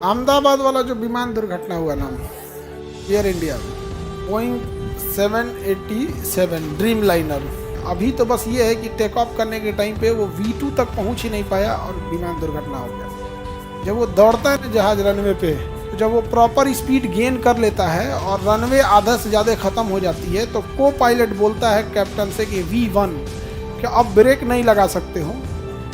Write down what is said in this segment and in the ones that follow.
अहमदाबाद वाला जो विमान दुर्घटना हुआ ना एयर इंडिया में, बोइंग 787 ड्रीम लाइनर, अभी तो बस ये है कि टेक ऑफ करने के टाइम पे वो V2 तक पहुंच ही नहीं पाया और विमान दुर्घटना हो गया। जब वो दौड़ता है ना जहाज रनवे पे, तो जब वो प्रॉपर स्पीड गेन कर लेता है और रनवे आधा से ज़्यादा ख़त्म हो जाती है, तो को पायलट बोलता है कैप्टन से कि V1 कि अब ब्रेक नहीं लगा सकते हो,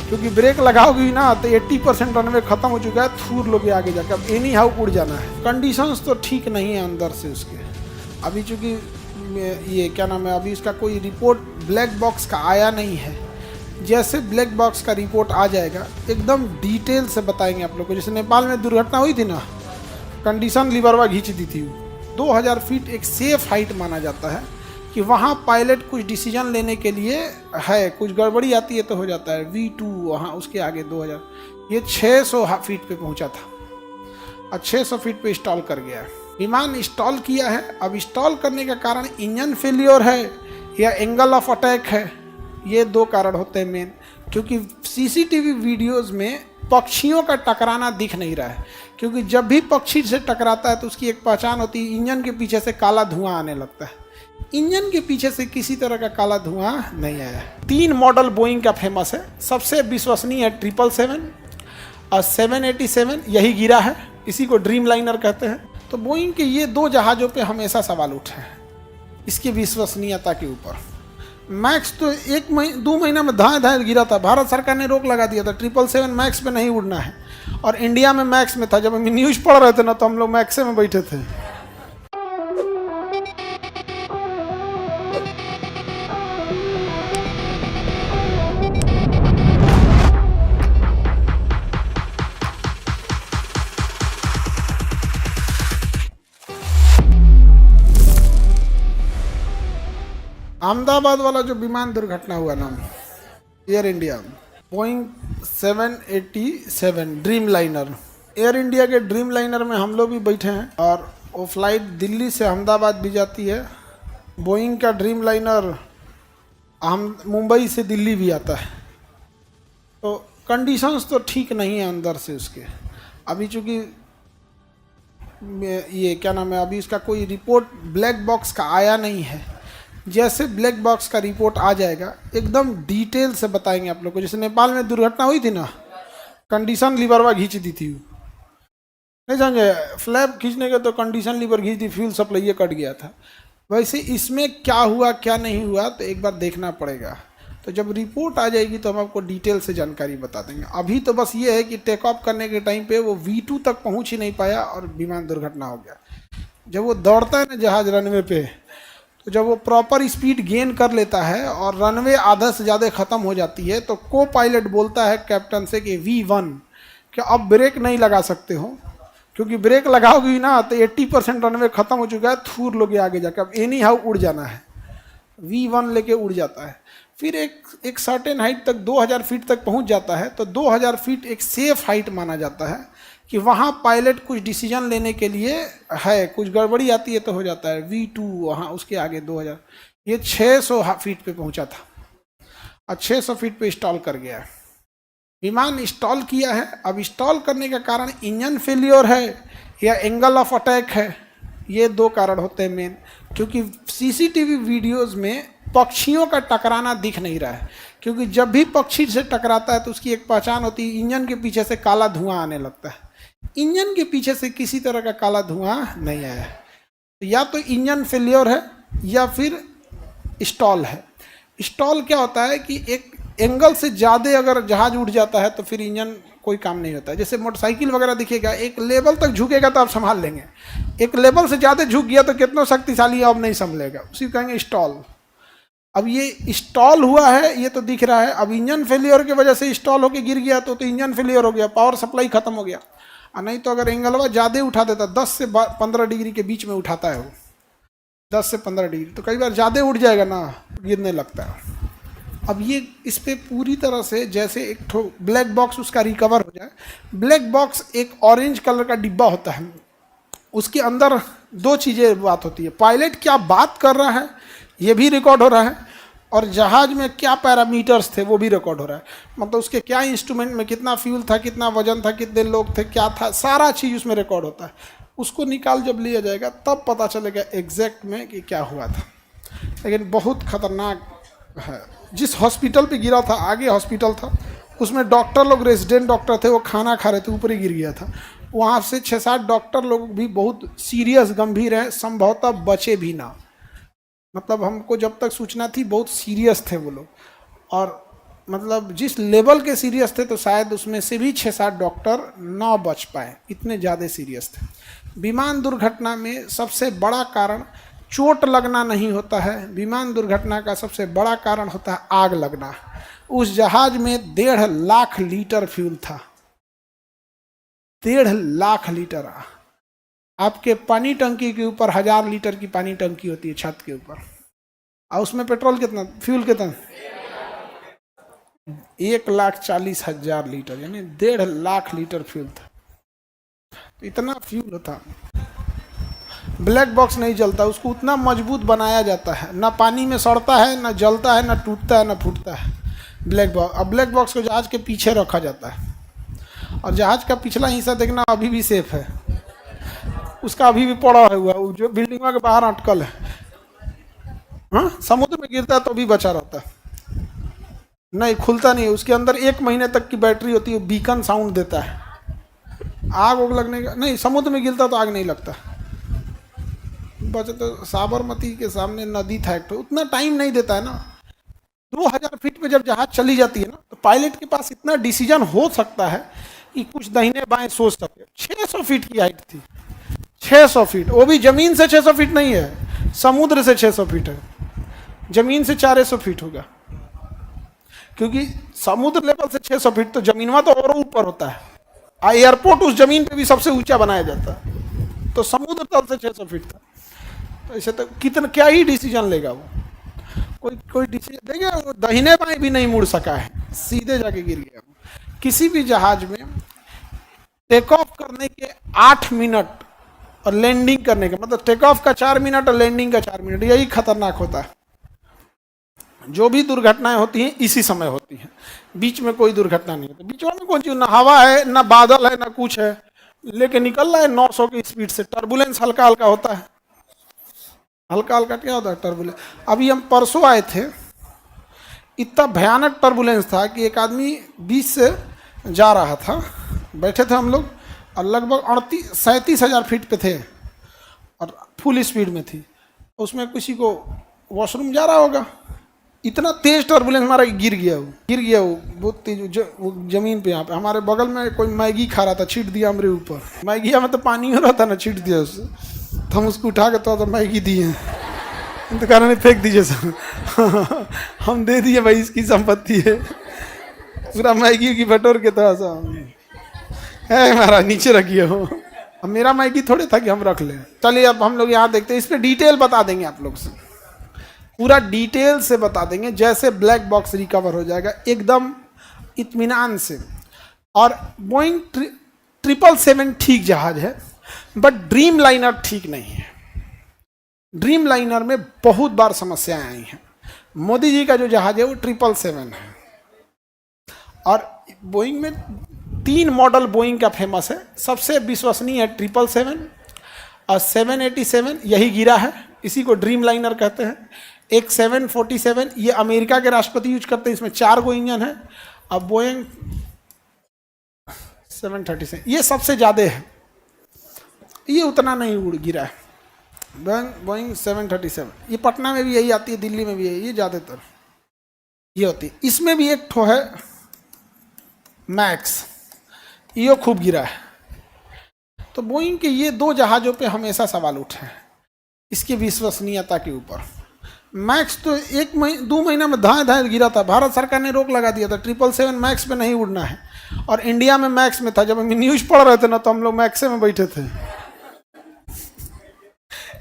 क्योंकि ब्रेक लगाओगी ना तो 80% रनवे खत्म हो चुका है, थूर लोगे आगे जाकर, अब एनी हाउ उड़ जाना है। कंडीशंस तो ठीक नहीं है अंदर से उसके। अभी चूँकि ये क्या नाम है, अभी इसका कोई रिपोर्ट ब्लैक बॉक्स का आया नहीं है। जैसे ब्लैक बॉक्स का रिपोर्ट आ जाएगा एकदम डिटेल से बताएंगे आप लोग को। जैसे नेपाल में दुर्घटना हुई थी ना, कंडीशन लिबरवा खींच दी थी। 2000 फीट एक सेफ हाइट माना जाता है कि वहाँ पायलट कुछ डिसीजन लेने के लिए है, कुछ गड़बड़ी आती है तो हो जाता है। V2 वहाँ उसके आगे 2000, ये 600 फीट पे पहुँचा था और 600 फीट पे इंस्टॉल कर गया है। विमान इंस्टॉल किया है, अब इंस्टॉल करने का कारण इंजन फेलियर है या एंगल ऑफ अटैक है, ये दो कारण होते हैं मेन। क्योंकि सीसीटीवी वीडियोस में पक्षियों का टकराना दिख नहीं रहा है, क्योंकि जब भी पक्षी से टकराता है तो उसकी एक पहचान होती है, इंजन के पीछे से काला धुआं आने लगता है। इंजन के पीछे से किसी तरह का काला धुआं नहीं आया। 3 मॉडल बोइंग का फेमस है, सबसे विश्वसनीय है 777 और 787, यही गिरा है, इसी को ड्रीम लाइनर कहते हैं। तो बोइंग के ये 2 जहाज़ों पे हमेशा सवाल उठे हैं इसकी विश्वसनीयता के ऊपर। मैक्स तो 1-2 महीना में धाए गिरा था, भारत सरकार ने रोक लगा दिया था, 777 मैक्स पे नहीं उड़ना है। और इंडिया में मैक्स में था, जब हम न्यूज़ पढ़ रहे थे ना तो हम लोग मैक्से में बैठे थे। अहमदाबाद वाला जो विमान दुर्घटना हुआ ना एयर इंडिया में, Boeing 787 dream liner, air India के ड्रीम लाइनर में हम लोग भी बैठे हैं और वो फ्लाइट दिल्ली से अहमदाबाद भी जाती है। बोइंग का ड्रीम लाइनर मुंबई से दिल्ली भी आता है। तो कंडीशंस तो ठीक नहीं है अंदर से उसके। अभी चूँकि ये क्या नाम है, अभी इसका कोई रिपोर्ट ब्लैक बॉक्स का आया नहीं है। जैसे ब्लैक बॉक्स का रिपोर्ट आ जाएगा एकदम डिटेल से बताएंगे आप लोग को। जैसे नेपाल में दुर्घटना हुई थी ना, कंडीशन लिबरवा खींच दी थी, नहीं समझे, फ्लैप खींचने के तो कंडीशन लीवर खींच दी, फ्यूल सप्लाई कट गया था। वैसे इसमें क्या हुआ क्या नहीं हुआ तो एक बार देखना पड़ेगा। तो जब रिपोर्ट आ जाएगी तो हम आपको डिटेल से जानकारी बता देंगे। अभी तो बस ये है कि टेक ऑफ करने के टाइम पे वो V2 तक पहुंच ही नहीं पाया और विमान दुर्घटना हो गया। जब वो दौड़ता है ना जहाज रनवे पे, तो जब वो प्रॉपर स्पीड गेन कर लेता है और रनवे आधा से ज़्यादा ख़त्म हो जाती है, तो को पायलट बोलता है कैप्टन से कि V1 कि अब ब्रेक नहीं लगा सकते हो, क्योंकि ब्रेक लगाओगी ना तो 80% रनवे ख़त्म हो चुका है, थूर लोगे आगे जाकर, अब एनी हाउ उड़ जाना है। V1 लेके उड़ जाता है, फिर एक सर्टेन हाइट तक 2000 फीट तक पहुंच जाता है। तो 2000 फीट एक सेफ हाइट माना जाता है कि वहाँ पायलट कुछ डिसीजन लेने के लिए है, कुछ गड़बड़ी आती है तो हो जाता है। V2 वहाँ उसके आगे 2000, ये 600 फीट पे पहुँचा था और 600 फीट पे इंस्टॉल कर गया है। विमान इंस्टॉल किया है, अब इंस्टॉल करने का कारण इंजन फेलियर है या एंगल ऑफ अटैक है, ये दो कारण होते हैं मेन। क्योंकि सीसीटीवी वीडियोस में पक्षियों का टकराना दिख नहीं रहा है, क्योंकि जब भी पक्षी से टकराता है तो उसकी एक पहचान होती है, इंजन के पीछे से काला धुआं आने लगता है। इंजन के पीछे से किसी तरह का काला धुआं नहीं आया है। तो या तो इंजन फेलियर है या फिर स्टॉल है। स्टॉल क्या होता है कि एक एंगल से ज़्यादा अगर जहाज उठ जाता है तो फिर इंजन कोई काम नहीं होता है। जैसे मोटरसाइकिल वगैरह दिखेगा, एक लेवल तक झुकेगा तो आप संभाल लेंगे, एक लेवल से ज़्यादा झुक गया तो कितना शक्तिशाली है अब नहीं संभलेगा, उसी को कहेंगे स्टॉल। अब ये स्टॉल हुआ है, ये तो दिख रहा है। अब इंजन फेलियर की वजह से स्टॉल होकर गिर गया तो इंजन फेलियर हो गया, पावर सप्लाई खत्म हो गया। और नहीं तो अगर एंगलवा ज़्यादा उठा देता, 10 से 15 डिग्री के बीच में उठाता है वो, 10 से 15 डिग्री, तो कई बार ज़्यादा उठ जाएगा ना, गिरने लगता है। अब ये इस पर पूरी तरह से जैसे एक ठो ब्लैक बॉक्स उसका रिकवर हो जाए। ब्लैक बॉक्स एक ऑरेंज कलर का डिब्बा होता है, उसके अंदर 2 चीज़ें बात होती है, पायलट क्या बात कर रहा है ये भी रिकॉर्ड हो रहा है, और जहाज में क्या पैरामीटर्स थे वो भी रिकॉर्ड हो रहा है। मतलब उसके क्या इंस्ट्रूमेंट में कितना फ्यूल था, कितना वजन था, कितने लोग थे, क्या था, सारा चीज़ उसमें रिकॉर्ड होता है। उसको निकाल जब लिया जाएगा तब पता चलेगा एग्जैक्ट में कि क्या हुआ था। लेकिन बहुत खतरनाक है। जिस हॉस्पिटल पे गिरा था, आगे हॉस्पिटल था, उसमें डॉक्टर लोग, रेजिडेंट डॉक्टर थे, वो खाना खा रहे थे, ऊपर ही गिर गया था। वहाँ से 6-7 डॉक्टर लोग भी बहुत सीरियस, गंभीर हैं, संभवतः बचे भी ना। मतलब हमको जब तक सूचना थी बहुत सीरियस थे वो लोग, और मतलब जिस लेवल के सीरियस थे तो शायद उसमें से भी 6-7 डॉक्टर ना बच पाए, इतने ज़्यादा सीरियस थे। विमान दुर्घटना में सबसे बड़ा कारण चोट लगना नहीं होता है, विमान दुर्घटना का सबसे बड़ा कारण होता है आग लगना। उस जहाज में 1.5 लाख लीटर फ्यूल था, 1.5 लाख लीटर। आपके पानी टंकी के ऊपर 1000 लीटर की पानी टंकी होती है छत के ऊपर, और उसमें पेट्रोल कितना, फ्यूल कितना, 1,40,000 लीटर, यानी 1.5 लाख लीटर फ्यूल था। तो इतना फ्यूल था। ब्लैक बॉक्स नहीं जलता, उसको उतना मजबूत बनाया जाता है, ना पानी में सड़ता है, ना जलता है, ना टूटता है, ना फूटता है ब्लैक बॉक्स। अब ब्लैक बॉक्स को जहाज के पीछे रखा जाता है, और जहाज का पिछला हिस्सा देखना अभी भी सेफ है, उसका अभी भी पड़ा हुआ है, जो बिल्डिंग के बाहर अटकल है। हाँ, समुद्र में गिरता है तो भी बचा रहता है, नहीं खुलता नहीं है। उसके अंदर 1 महीने तक की बैटरी होती है, बीकन साउंड देता है। आग उग लगने का नहीं, समुद्र में गिरता तो आग नहीं लगता। बचे तो साबरमती के सामने नदी था एक, तो उतना टाइम नहीं देता है ना। 2000 फीट पे जब जहाज चली जाती है ना, तो पायलट के पास इतना डिसीजन हो सकता है कि कुछ दाहिने बाएं सोच सके। 600 फीट की हाइट थी, 600 फीट, वो भी जमीन से 600 फीट नहीं है, समुद्र से 600 फीट है, जमीन से 400 फीट होगा, क्योंकि समुद्र लेवल से 600 फीट तो जमीनवा तो और ऊपर होता है। एयरपोर्ट उस जमीन पे भी सबसे ऊंचा बनाया जाता है, तो समुद्र तल से 600 फीट था। तो ऐसे तो कितना, क्या ही डिसीजन लेगा वो, कोई डिसीजन देगा? वो दाहिने बाएं भी नहीं मुड़ सका है, सीधे जाके गिर गया। किसी भी जहाज में टेक ऑफ करने के 8 मिनट और लैंडिंग करने के, मतलब टेक ऑफ का 4 मिनट और लैंडिंग का 4 मिनट, यही खतरनाक होता है। जो भी दुर्घटनाएं होती हैं इसी समय होती हैं, बीच में कोई दुर्घटना नहीं होती। बीच में कौन चीज, ना हवा है, ना बादल है, ना कुछ है, लेके निकल रहा है 900 की स्पीड से। टर्बुलेंस हल्का हल्का होता है, हल्का हल्का क्या होता है टर्बुलेंस। अभी हम परसों आए थे, इतना भयानक टर्बुलेंस था कि एक आदमी बीच से जा रहा था, बैठे थे हम लोग, और लगभग 37 हजार फीट पे थे और फुल स्पीड में थी। उसमें किसी को वॉशरूम जा रहा होगा, इतना तेज टर्बुलेंस मारा कि गिर गया वो बहुत तेज, वो जमीन पे। यहाँ पे हमारे बगल में कोई मैगी खा रहा था, छीट दिया हमारे ऊपर। मैगी में तो पानी हो रहा था ना, छीट दिया उससे, तो हम उसको उठा के तो मैगी दिए, तो कारण नहीं फेंक दीजिए सर हम दे दिए भाई, इसकी संपत्ति है, पूरा मैगी की बटोर के थोड़ा सा है हमारा, नीचे रखिए हो। अब मेरा मैगी थोड़े था कि हम रख लें। चलिए अब हम लोग यहाँ देखते हैं, इस पर डिटेल बता देंगे आप लोग से, पूरा डिटेल से बता देंगे, जैसे ब्लैक बॉक्स रिकवर हो जाएगा एकदम इत्मीनान से। और बोइंग 777 ठीक जहाज है, बट ड्रीम लाइनर ठीक नहीं है। ड्रीम लाइनर में बहुत बार समस्याएं आई हैं। मोदी जी का जो जहाज है वो 777 है, और बोइंग में 3 मॉडल बोइंग का फेमस है। सबसे विश्वसनीय है 777 और 787, यही गिरा है, इसी को ड्रीम लाइनर कहते हैं। एक 747, ये अमेरिका के राष्ट्रपति यूज करते हैं, इसमें 4 गो इंजन है। अब बोइंग 737 ये सबसे ज़्यादा है, ये उतना नहीं उड़ गिरा है। बोइंग 737 ये पटना में भी यही आती है, दिल्ली में भी यही, ये ज़्यादातर ये होती है। इसमें भी एक ठो है मैक्स, ये खूब गिरा है। तो बोइंग के ये 2 जहाज़ों पे हमेशा सवाल उठे हैं, इसकी विश्वसनीयता के ऊपर। मैक्स तो 2 महीना में धाए गिरा था, भारत सरकार ने रोक लगा दिया था, 777 मैक्स पे नहीं उड़ना है। और इंडिया में मैक्स में था, जब हम न्यूज़ पढ़ रहे थे ना, तो हम लोग मैक्से में बैठे थे।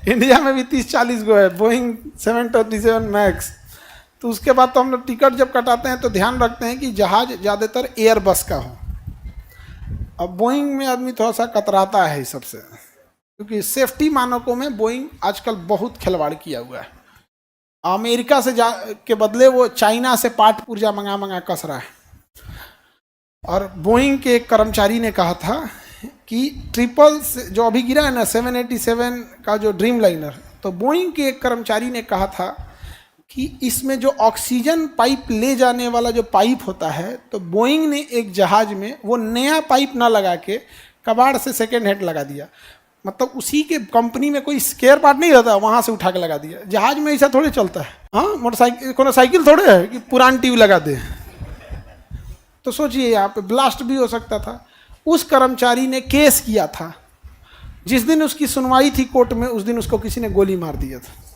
इंडिया में भी 30-40 गो है बोइंग 737 मैक्स। तो उसके बाद तो हम लोग टिकट जब कटाते हैं तो ध्यान रखते हैं कि जहाज ज़्यादातर एयरबस का हो। अब बोइंग में आदमी थोड़ा सा कतराता है इस सबसे, क्योंकि सेफ्टी मानकों में बोइंग आजकल बहुत खिलवाड़ किया हुआ है। अमेरिका से के बदले वो चाइना से पार्ट पुर्जा मंगा मंगा कस रहा है। और बोइंग के एक कर्मचारी ने कहा था कि ट्रिपल जो अभी गिरा है ना 787 का जो ड्रीम लाइनर, तो बोइंग के एक कर्मचारी ने कहा था कि इसमें जो ऑक्सीजन पाइप ले जाने वाला जो पाइप होता है, तो बोइंग ने एक जहाज में वो नया पाइप ना लगा के कबाड़ से सेकेंड हैंड लगा दिया। मतलब उसी के कंपनी में कोई स्केयर पार्ट नहीं रहता, वहां से उठा के लगा दिया। जहाज में ऐसा थोड़े चलता है। हाँ, मोटरसाइकिल कोनो साइकिल थोड़े है कि पुरान ट्यूब लगा दे। तो सोचिए यहाँ पे ब्लास्ट भी हो सकता था। उस कर्मचारी ने केस किया था। जिस दिन उसकी सुनवाई थी कोर्ट में, उस दिन उसको किसी ने गोली मार दिया था।